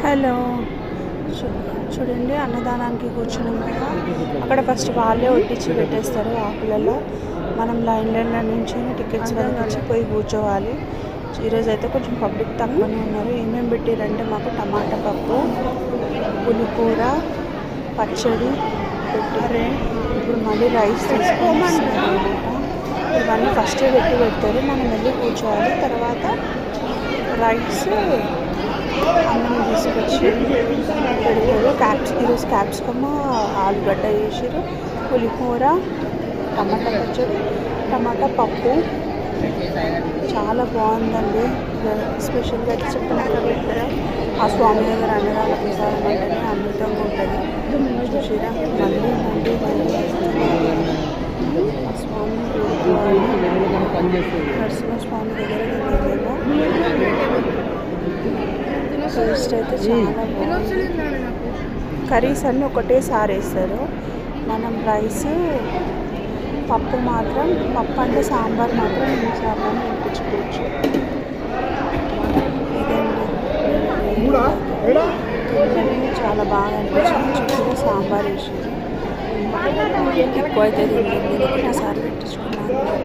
Hello చూడండి, అన్నదానానికి కూర్చున్నాం కదా. అక్కడ ఫస్ట్ వాళ్ళే వడ్డించి పెట్టేస్తారు ఆకులలో. మనం లైన్లలో నుంచి టికెట్స్ వచ్చి పోయి కూర్చోవాలి. ఈరోజు అయితే కొంచెం పబ్లిక్ తక్కువనే ఉన్నారు. ఏమేమి పెట్టారంటే మాకు టమాటా పప్పు, పులికూర, పచ్చడి పెట్టారు. ఇప్పుడు మళ్ళీ రైస్ తీసుకొని ఇవన్నీ ఫస్టే పెడతారు. మనం వెళ్ళి కూర్చోవాలి. తర్వాత రైస్ అన్నం తీసుకొచ్చి పెడతారు. ఈరోజు క్యాప్సికమ్, ఆలుగడ్డ వేసారు, పులిహోర, టమాటా పచ్చడి, టమాటా పప్పు. చాలా బాగుందండి. స్పెషల్గా చెప్పినాక పెట్టారు. ఆ స్వామి దగ్గర అన్నదాన ప్రసాదం అంటేనే అమృతంగా ఉంటుంది. చూసిరా, మళ్ళీ ఆ స్వామిని నరసింహస్వామి దగ్గర టేస్ట్ అయితే చాలా బాగుంది. కర్రీస్ అన్నీ ఒకటేసారి వేస్తారు. మనం రైస్, పప్పు మాత్రం, పప్పు అంటే సాంబార్ మాత్రం ఎన్నిసార్లు వేయించుకోవచ్చు. ఇదండి, చాలా బాగా అనిపించింది. చుట్టూ సాంబార్ వేసి ఎక్కువ అయితే తింటుంది. ఒకటేసారి పెట్టించుకున్నాను.